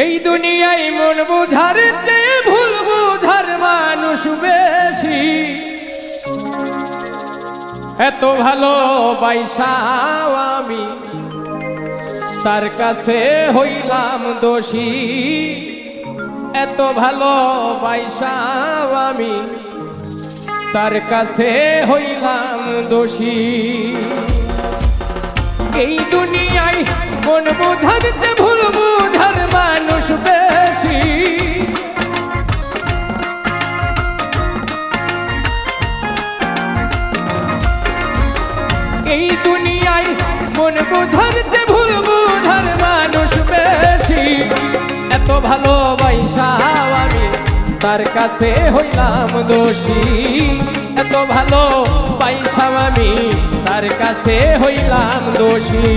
এই দুনিয়ায় মন বুঝার চেয়ে ভুল বুঝার মানুষ বেশি। এত ভালোবাসাও আমি তার কাছে হইলাম দোষী। এত ভালোবাসাও আমি তার কাছে হইলাম দোষী। এই দুনিয়ায় মন বুঝার চেয়ে ভুল বুঝার মানুষ বেশি। এই দুনিয়ায় মন বুঝার চেয়ে ভুল বুঝার মানুষ বেশি। এত ভালোবাসাও আমি তার কাছে হইলাম দোষী। এত ভালোবাসাও আমি তার কাছে হইলাম দোষী।